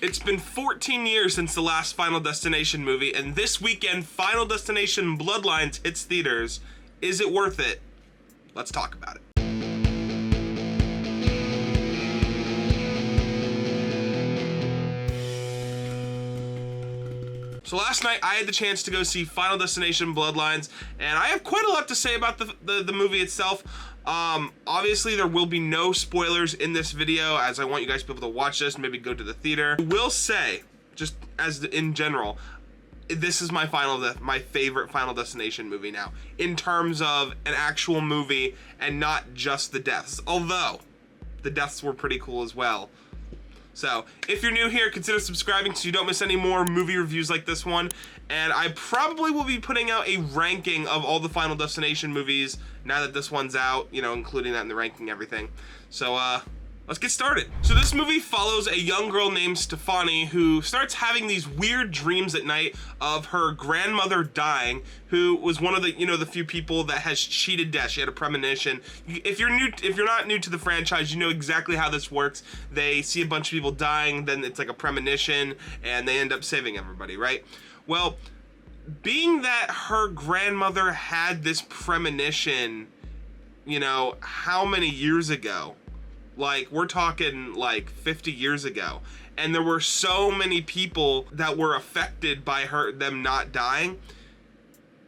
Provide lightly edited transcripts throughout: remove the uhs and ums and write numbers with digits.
It's been 14 years since the last Final Destination movie, and this weekend, Final Destination Bloodlines hits theaters. Is it worth it? Let's talk about it. So last night, I had the chance to go see Final Destination Bloodlines, and I have quite a lot to say about the movie itself. Obviously, there will be no spoilers in this video, as I want you guys to be able to watch this and maybe go to the theater. I will say, just as in general, this is my favorite Final Destination movie now, in terms of an actual movie and not just the deaths, although the deaths were pretty cool as well. So, if you're new here, consider subscribing so you don't miss any more movie reviews like this one. And I probably will be putting out a ranking of all the Final Destination movies now that this one's out, you know, including that in the ranking and everything. So, let's get started. So this movie follows a young girl named Stefani who starts having these weird dreams at night of her grandmother dying, who was one of the, the few people that has cheated death. She had a premonition. If you're not new to the franchise, you know exactly how this works. They see a bunch of people dying, then it's like a premonition, and they end up saving everybody, right? Well, being that her grandmother had this premonition, how many years ago? Like, we're talking like 50 years ago. And there were so many people that were affected by them not dying.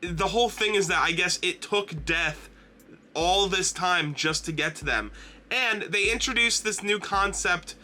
The whole thing is that I guess it took death all this time just to get to them. And they introduced this new concept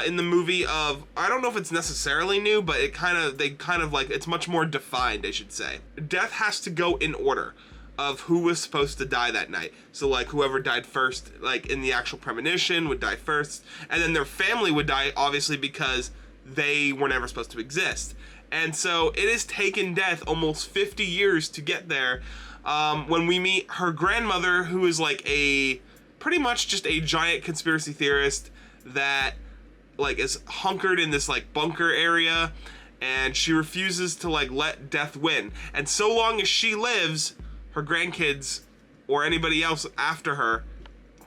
in the movie of, I don't know if it's necessarily new, but it's much more defined, I should say. Death has to go in order of who was supposed to die that night. So like whoever died first, like in the actual premonition, would die first, and then their family would die, obviously, because they were never supposed to exist. And so it has taken death almost 50 years to get there. When we meet her grandmother, who is like pretty much just a giant conspiracy theorist that like is hunkered in this like bunker area, and she refuses to like let death win. And so long as she lives, her grandkids or anybody else after her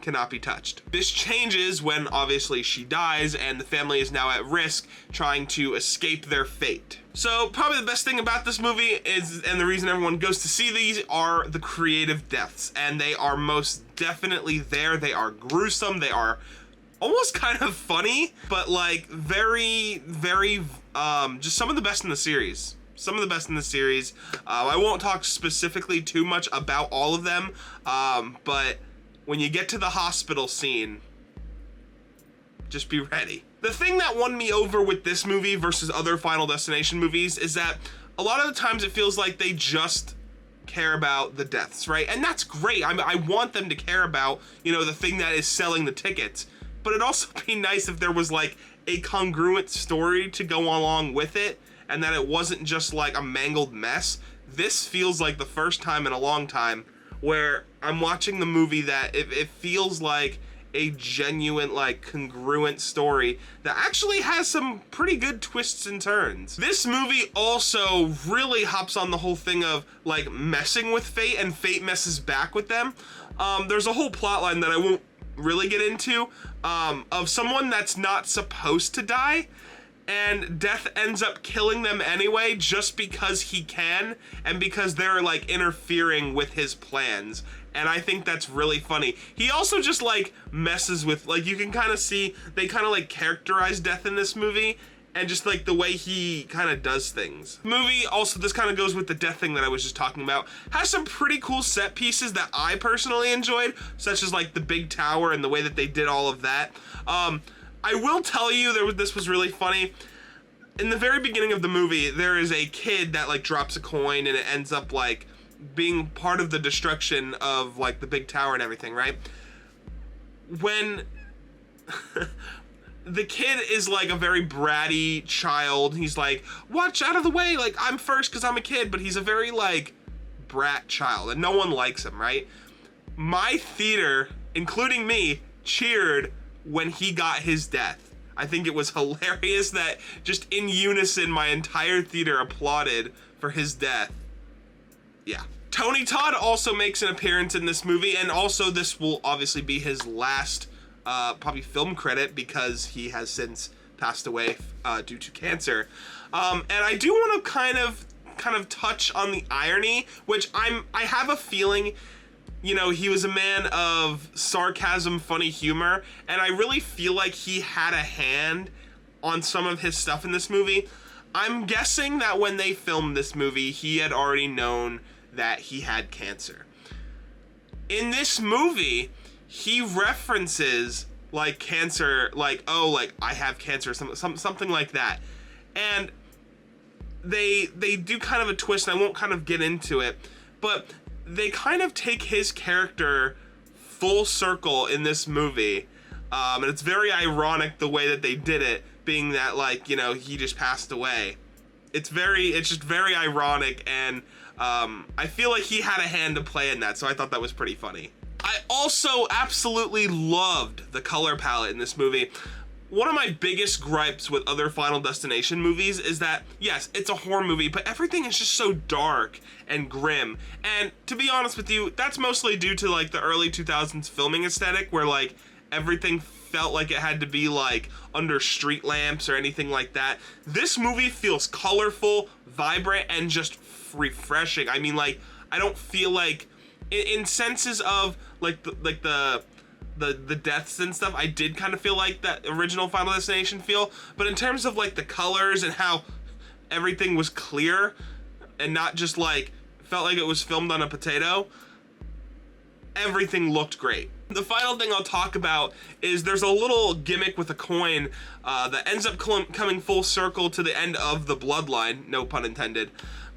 cannot be touched. This changes when obviously she dies and the family is now at risk trying to escape their fate. So probably the best thing about this movie is, and the reason everyone goes to see these, are the creative deaths. And they are most definitely there. They are gruesome. They are almost kind of funny, but like very, very, just some of the best in the series. Some of the best in the series. I won't talk specifically too much about all of them, but when you get to the hospital scene, just be ready. The thing that won me over with this movie versus other Final Destination movies is that a lot of the times it feels like they just care about the deaths, right? And that's great. I want them to care about, the thing that is selling the tickets. But it'd also be nice if there was like a congruent story to go along with it, and that it wasn't just like a mangled mess. This feels like the first time in a long time where I'm watching the movie that it feels like a genuine, like, congruent story that actually has some pretty good twists and turns. This movie also really hops on the whole thing of like messing with fate, and fate messes back with them. There's a whole plot line that I won't really get into, of someone that's not supposed to die, and death ends up killing them anyway just because he can, and because they're like interfering with his plans. And I think that's really funny. He also just like messes with, like, you can kind of see they kind of like characterize death in this movie, and just like the way he kind of does things. The movie also, this kind of goes with the death thing that I was just talking about, has some pretty cool set pieces that I personally enjoyed, such as like the big tower and the way that they did all of that. I will tell you, this was really funny. In the very beginning of the movie, there is a kid that like drops a coin, and it ends up like being part of the destruction of like the big tower and everything, right? When the kid is like a very bratty child, he's like, watch out of the way, like I'm first because I'm a kid, but he's a very like brat child and no one likes him, right? My theater, including me, cheered when he got his death. I think it was hilarious that just in unison my entire theater applauded for his death. Yeah. Tony Todd also makes an appearance in this movie, and also this will obviously be his last probably film credit, because he has since passed away due to cancer. And I do want to kind of touch on the irony, which I have a feeling, you know, he was a man of sarcasm, funny humor, and I really feel like he had a hand on some of his stuff in this movie. I'm guessing that when they filmed this movie, he had already known that he had cancer. In this movie, he references like cancer, like, oh, like I have cancer, something like that. And they do kind of a twist, and I won't kind of get into it, but they kind of take his character full circle in this movie. And it's very ironic the way that they did it, being that, like, you know, he just passed away. It's just very ironic, and I feel like he had a hand to play in that, so I thought that was pretty funny. I also absolutely loved the color palette in this movie. One of my biggest gripes with other Final Destination movies is that, yes, it's a horror movie, but everything is just so dark and grim. And to be honest with you, that's mostly due to like the early 2000s filming aesthetic, where like everything felt like it had to be like under street lamps or anything like that. This movie feels colorful, vibrant, and just refreshing. I mean, like, I don't feel like, in senses of like the deaths and stuff, I did kind of feel like that original Final Destination feel, but in terms of like the colors and how everything was clear and not just like felt like it was filmed on a potato, everything looked great. The final thing I'll talk about is there's a little gimmick with a coin that ends up coming full circle to the end of the Bloodline, no pun intended,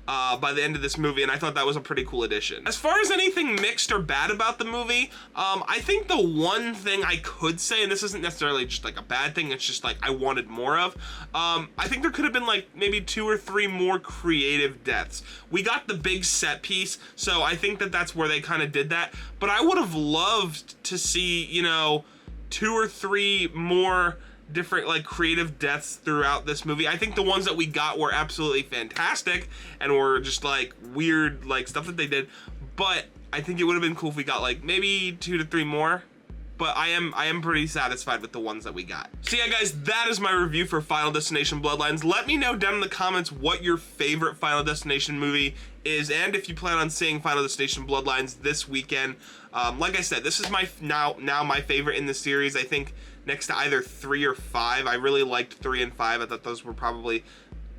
by the end of this movie, and I thought that was a pretty cool addition. As far as anything mixed or bad about the movie, I think the one thing I could say, and this isn't necessarily just like a bad thing, it's just like I wanted more of, I think there could have been like maybe 2 or 3 more creative deaths. We got the big set piece, so I think that that's where they kind of did that, but I would have loved to see, you know, 2 or 3 more different like creative deaths throughout this movie. I think the ones that we got were absolutely fantastic and were just like weird like stuff that they did, but I think it would have been cool if we got like maybe 2 to 3 more. But I am pretty satisfied with the ones that we got. So yeah, guys, that is my review for Final Destination Bloodlines. Let me know down in the comments what your favorite Final Destination movie is, and if you plan on seeing Final Destination Bloodlines this weekend. Like I said, this is my now my favorite in the series. I think next to either 3 or 5. I really liked 3 and 5. I thought those were probably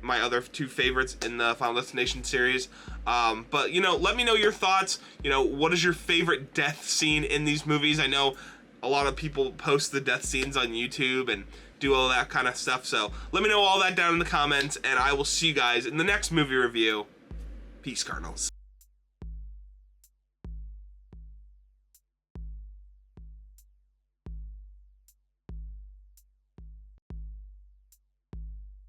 my other 2 favorites in the Final Destination series. But, you know, let me know your thoughts. You know, what is your favorite death scene in these movies? I know a lot of people post the death scenes on YouTube and do all that kind of stuff. So let me know all that down in the comments, and I will see you guys in the next movie review. Peace, Kernels.